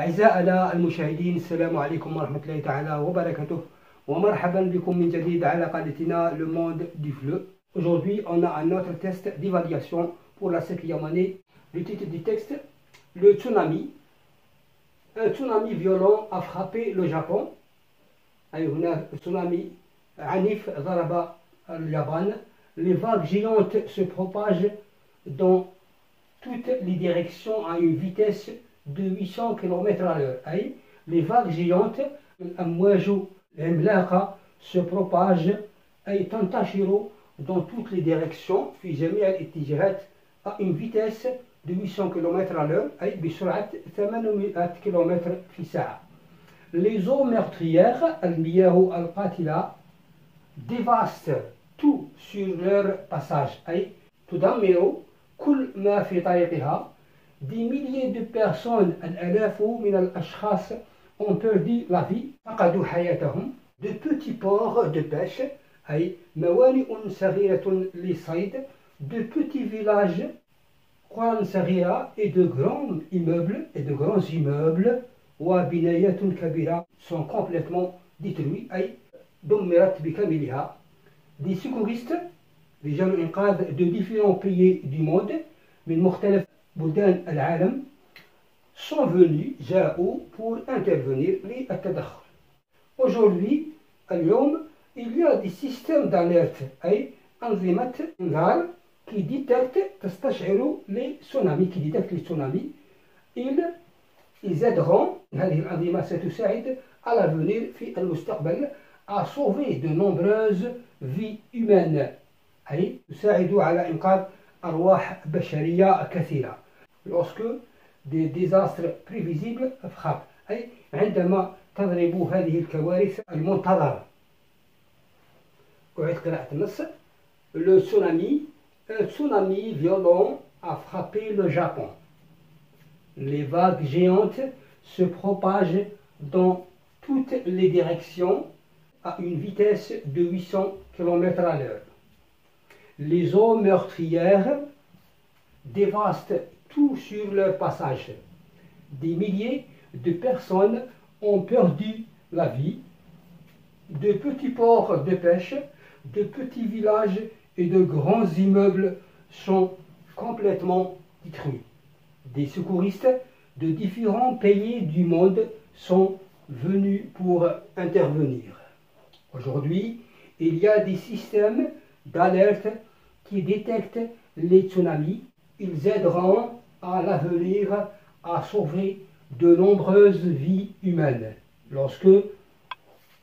أعزائنا المشاهدين، السلام عليكم ورحمة الله تعالى وبركاته، ومرحبا بكم من جديد على قناتنا Le Monde du Fleu. Aujourd'hui, on a un autre test d'évaluation pour la 5e année. Le titre du texte, le tsunami. Un tsunami violent a frappé le Japon. هنا tsunami عنيف ضرب اليابان. Les vagues géantes se propagent dans toutes les directions à une vitesse de 800 km/h. أي les vagues géantes الأمواج العملاقة se propagent أي تنتشر dans toutes les directions في جميع الاتجاهات à une vitesse de 800 km/h أي بسرعة 800 km في الساعة. Les eaux meurtrières المياه القاتلة dévastent tout sur leur passage أي تدمر كل ما في طريقها. Des milliers de personnes, الآلاف من الأشخاص ont perdu la vie, فقدوا حياتهم. De petits ports de pêche أي موانئ صغيرة للصيد. De petits villages قرى صغيرة et de grands immeubles وبنايات كبيرة sont complètement détruits أي دمرت بكاملها. Des secouristes رجال الإنقاذ de différents pays du monde من مختلف بلدان العالم sont venus جاءوا pour intervenir للتدخل. Aujourd'hui اليوم il y a des systèmes d'alerte أي أنظمة إنذار qui détectent تستشعر les tsunamis. Ils aideront هذه الأنظمة ستساعد à l'avenir في المستقبل à sauver de nombreuses vies humaines أي تساعد على إنقاذ أرواح بشرية كثيرة. Lorsque des désastres prévisibles frappent أي عندما تضرب هذه الكوارث المنتظرة. أعيد قراءة النص. Le tsunami, un tsunami violent a frappé le Japon. Les vagues géantes se propagent dans toutes les directions à une vitesse de 800 km/h. Les eaux meurtrières dévastent tout sur leur passage. Des milliers de personnes ont perdu la vie. De petits ports de pêche, de petits villages et de grands immeubles sont complètement détruits. Des secouristes de différents pays du monde sont venus pour intervenir. Aujourd'hui, il y a des systèmes d'alerte qui détectent les tsunamis. Ils aideront à l'avenir à sauver de nombreuses vies humaines lorsque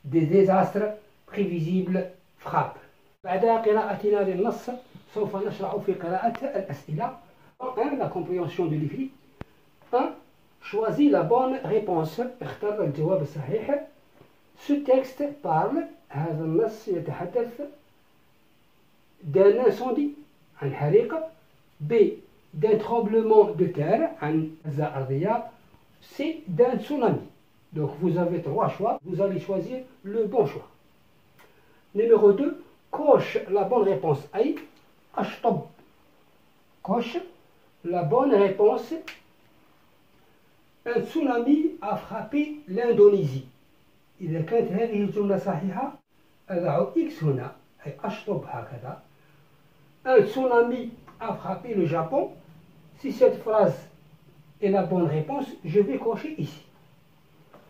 des désastres prévisibles frappent. بعد قراءتنا للنص سوف نشرع في قراءة الأسئلة. 1. La compréhension de l'écrit. 1. Choisis la bonne réponse. اختر الجواب الصحيح. Ce texte parle هذا النص يتحدث d'un incendie عن حريقة. B. D'un tremblement de terre عن زلزال أرضية. C. D'un tsunami. Donc vous avez 3 choix. Vous allez choisir le bon choix. Numéro 2. Coche la bonne réponse. أي أشطب. Coche la bonne réponse. Un tsunami a frappé l'Indonésie. إذا كانت هذه الجملة صحيحة أضع X هنا أي أشطب هكذا. Un tsunami a frappé le Japon. Si cette phrase est la bonne réponse, je vais cocher ici.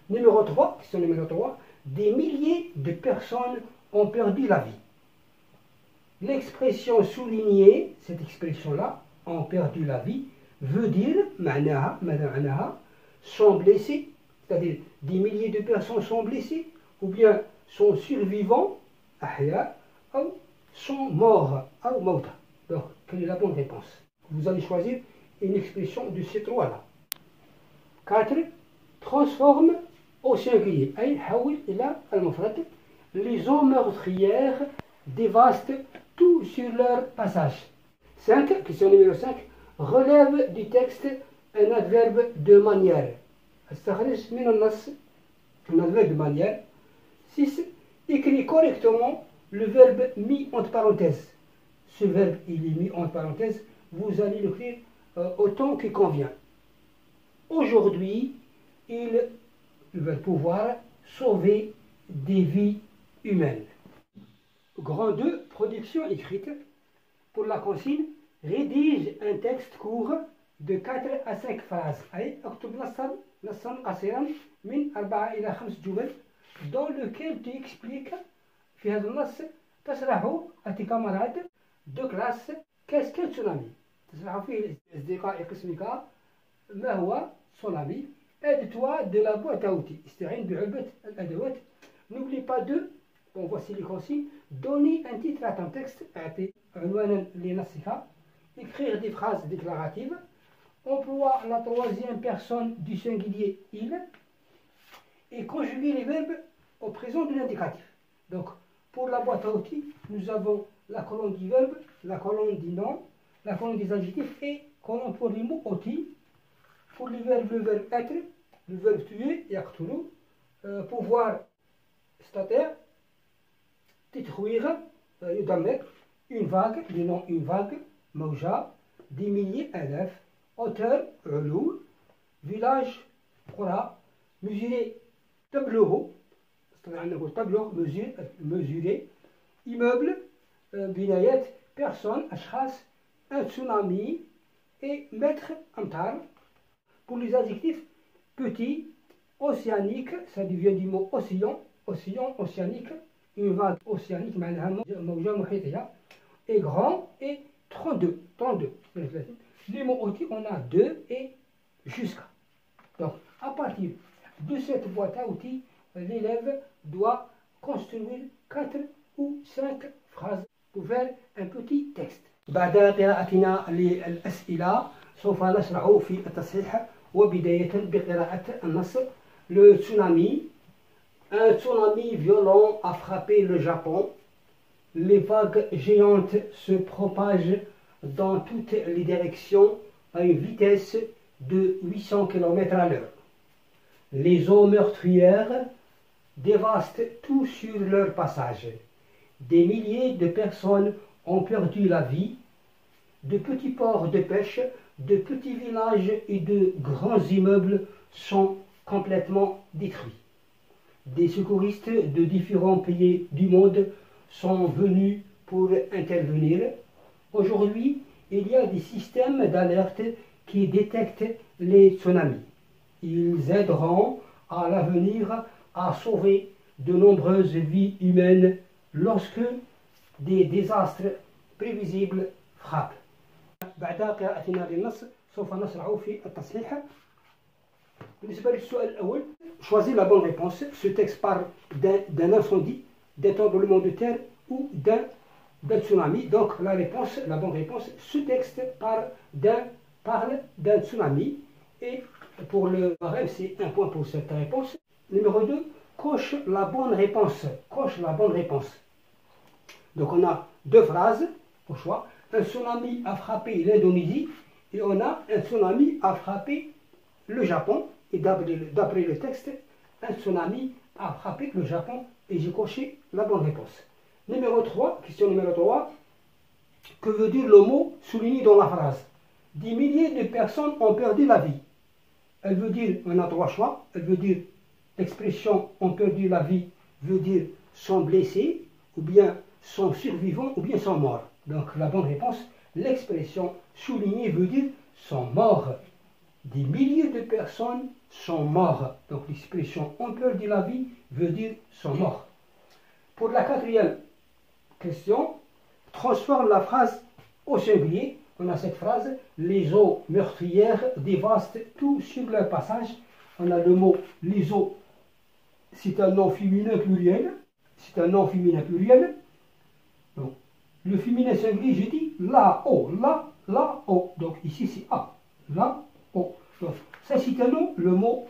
Numéro 3, question numéro 3. Des milliers de personnes ont perdu la vie. L'expression soulignée, cette expression-là, ont perdu la vie, veut dire, معناها, sont blessés, c'est-à-dire des milliers de personnes sont blessées, ou bien sont survivants, أحياء, ou sont morts, أو موتى. Donc, quelle est la bonne réponse? Vous allez choisir une expression de ces trois-là. 4. Transforme au singulier, أي حول إلى المفرد. Les eaux meurtrières dévastent tout sur leur passage. 5. Question numéro 5. Relève du texte un adverbe de manière. استخرج من النص un adverbe de manière. 6. Écris correctement le verbe mis entre parenthèses. Ce verbe, il est mis entre parenthèses. Vous allez l'écrire au temps qui convient. Aujourd'hui, Ils veulent pouvoir sauver des vies humaines. Grand 2, production écrite. Pour la consigne, rédige un texte court de 4 à 5 phrases. اكتب نصا قصيرا من 4 إلى 5 جمل dans lequel tu expliques في هذا النص تشرح à tes camarades de classe qu'est-ce qu'un tsunami. تشرح فيه لأصدقاء قسمك ما هو tsunami. Aide-toi de la boîte à outils. استعين بعلبة الأدوات. N'oublie pas de, bon voici les consignes, donner un titre à ton texte, أعطي عنوانا لنصك, écrire des phrases déclaratives, emploie la troisième personne du singulier il et conjuguer les verbes au présent de l'indicatif. Donc, pour la boîte à outils, nous avons la colonne du verbe, la colonne du nom, la colonne des adjectifs et colonne pour les mots outils. Pour les verbes, le verbe être, le verbe tuer, yaktulu, pouvoir, c'est-à-dire, تتخوير يدمر, une vague, le nom une vague, موجة, des milliers, آلاف, hauteur, علو, village, قرى, mesurer, تبلغ, c'est-à-dire نقول تبلغ, mesurer, immeuble, بنايات, personne, أشخاص, un tsunami et mètre, أمتار. Pour les adjectifs, petit, océanique, ça devient du mot océan, océanique, une vague océanique, موجة محيطية, et grand, et 32. Les mots outils, on a 2 et jusqu'à. Donc, à partir de cette boîte à outils, l'élève doit construire 4 ou 5 phrases pour faire un petit texte. بعد قراءتنا للأسئلة سوف نشرع في التصحيح وبداية بقراءة النص. Le tsunami. Un tsunami violent a frappé le Japon. Les vagues géantes se propagent dans toutes les directions à une vitesse de 800 km à l'heure. Les eaux meurtrières dévastent tout sur leur passage. Des milliers de personnes ont perdu la vie. De petits ports de pêche, de petits villages et de grands immeubles sont complètement détruits. Des secouristes de différents pays du monde sont venus pour intervenir. Aujourd'hui, il y a des systèmes d'alerte qui détectent les tsunamis. Ils aideront à l'avenir à sauver de nombreuses vies humaines lorsque des désastres prévisibles frappent. بعد قراءتنا للنص سوف نشرع في التصحيح. بالنسبة للسؤال الأول, choisis la bonne réponse. Ce texte parle d'un incendie, d'un tremblement de terre ou d'un tsunami. Donc la bonne réponse, ce texte parle d'un tsunami. Et pour le barème, c'est un point pour cette réponse. Numéro 2, coche la bonne réponse. Donc on a 2 phrases au choix. Un tsunami a frappé l'Indonésie et on a un tsunami a frappé le Japon. Et d'après le texte, un tsunami a frappé le Japon et j'ai coché la bonne réponse. Question numéro 3. Que veut dire le mot souligné dans la phrase? Des milliers de personnes ont perdu la vie. Elle veut dire, on a 3 choix, elle veut dire, l'expression ont perdu la vie veut dire sont blessés, ou bien sont survivants, ou bien sont morts. Donc la bonne réponse, l'expression soulignée veut dire sont morts. Des milliers de personnes sont morts. Donc l'expression ont perdu la vie veut dire sont morts. Pour la 4e question, transforme la phrase au singulier. On a cette phrase, les eaux meurtrières dévastent tout sur leur passage. On a le mot les eaux, c'est un nom féminin pluriel. Donc, le féminin singulier, je dis la eau. Donc ici c'est A. La eau. Donc, ça c'est un nom, le mot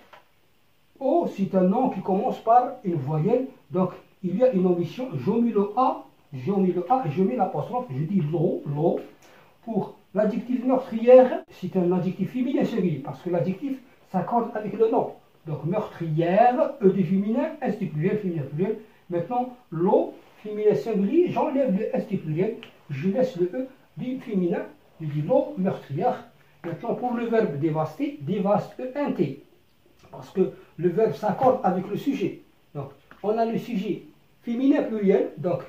eau, c'est un nom qui commence par une voyelle. Donc il y a une omission, je mets le A, je mets l'apostrophe, je dis l'eau. Pour l'adjectif meurtrière, c'est un adjectif féminin singulier, parce que l'adjectif s'accorde avec le nom. Donc meurtrière, E du féminin, S du pluriel, féminin pluriel. Maintenant, l'eau, féminin singulier, j'enlève le S du pluriel, je laisse le E du féminin, je dis l'eau meurtrière. Maintenant, pour le verbe dévaster, dévaste, E-N-T. parce que le verbe s'accorde avec le sujet. Donc, on a le sujet féminin pluriel, donc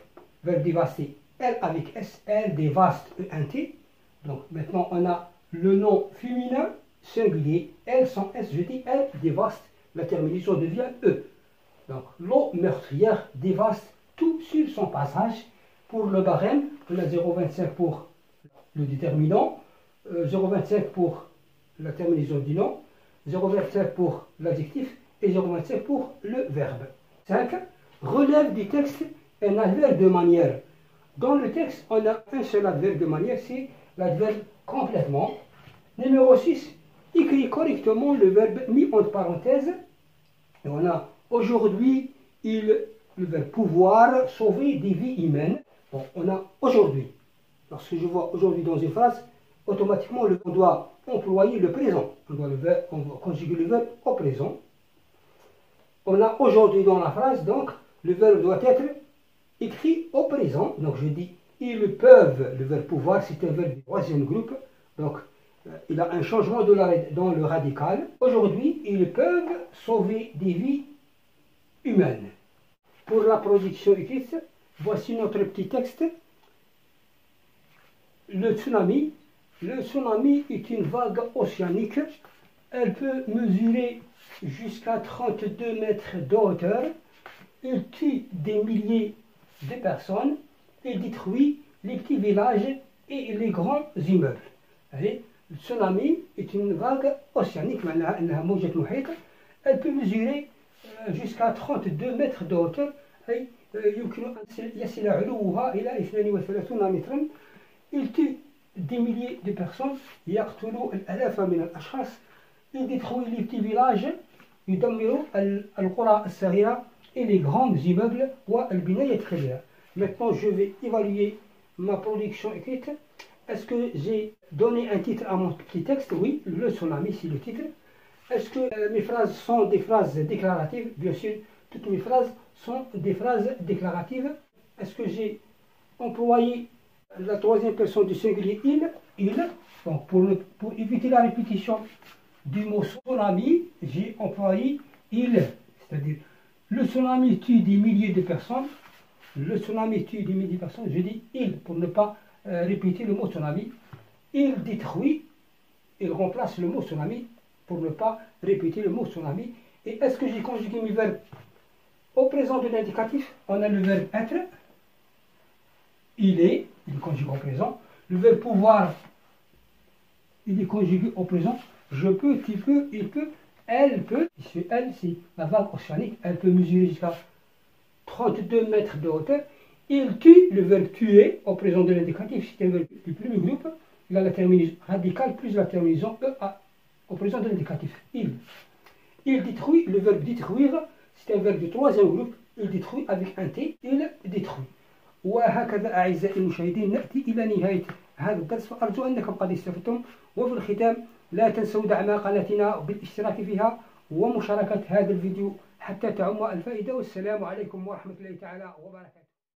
verbe dévaster, elle avec S, elle dévaste, ENT. Donc, maintenant, on a le nom féminin singulier, elle sans S, je dis elle dévaste, la terminaison devient E. Donc, l'eau meurtrière dévaste tout sur son passage. Pour le barème, on a 0,25 pour le déterminant, 0,25 pour la terminaison du nom, 0,25 pour l'adjectif et 0,25 pour le verbe. 5. Relève du texte un adverbe de manière. Dans le texte, on a un seul adverbe de manière, c'est l'adverbe complètement. Numéro 6. Écrit correctement le verbe mis entre parenthèses. Et on a aujourd'hui, le verbe pouvoir sauver des vies humaines. Bon, on a aujourd'hui. Lorsque je vois aujourd'hui dans une phrase, automatiquement, on doit employer le présent. On doit conjuguer le verbe au présent. On a aujourd'hui dans la phrase, donc, le verbe doit être écrit au présent. Donc, je dis, ils peuvent, le verbe pouvoir, c'est un verbe du troisième groupe. Donc, il a un changement dans le radical. Aujourd'hui, ils peuvent sauver des vies humaines. Pour la production écrite, voici notre petit texte. Le tsunami. Le tsunami est une vague océanique. Elle peut mesurer jusqu'à 32 mètres de hauteur. Il tue des milliers de personnes. Il détruit les petits villages et les grands immeubles. Allez, le tsunami est une vague océanique. Elle peut mesurer jusqu'à 32 mètres de hauteur. يمكن أن يصل علوها إلى 32 مترا. Il tue des milliers de personnes. يقتل الآلاف من الأشخاص. Il détruit les petits villages. يدمر القرى الصغيرة et les grands immeubles والبناية الكبيرة. Maintenant, je vais évaluer ma production écrite. Est-ce que j'ai donné un titre à mon petit texte? Oui, le tsunami, c'est le titre. Est-ce que mes phrases sont des phrases déclaratives? Bien sûr, toutes mes phrases sont des phrases déclaratives. Est-ce que j'ai employé la troisième personne du singulier il? Donc pour éviter la répétition du mot tsunami, j'ai employé il. C'est-à-dire, le tsunami tue des milliers de personnes. Le tsunami tue des milliers de personnes. Je dis il pour ne pas répéter le mot tsunami. Il détruit, il remplace le mot tsunami pour ne pas répéter le mot tsunami. Et est-ce que j'ai conjugué mes verbes au présent de l'indicatif? On a le verbe être, il est conjugué au présent. Le verbe pouvoir, il est conjugué au présent. Je peux, tu peux, il peut, elle peut. Ici, elle, c'est la vague océanique. Elle peut mesurer jusqu'à 32 mètres de hauteur. Il tue, le verbe tuer, au présent de l'indicatif, c'est un verbe du premier groupe. Il a la terminaison radicale plus la terminaison EA, au présent de l'indicatif. Il détruit, le verbe détruire, c'est un verbe du troisième groupe. Il détruit avec un T, il détruit. وهكذا أعزائي المشاهدين نأتي إلى نهاية هذا الدرس، وأرجو أنكم قد استفدتم. وفي الختام لا تنسوا دعم قناتنا بالاشتراك فيها ومشاركة هذا الفيديو حتى تعم الفائدة. والسلام عليكم ورحمة الله تعالى وبركاته.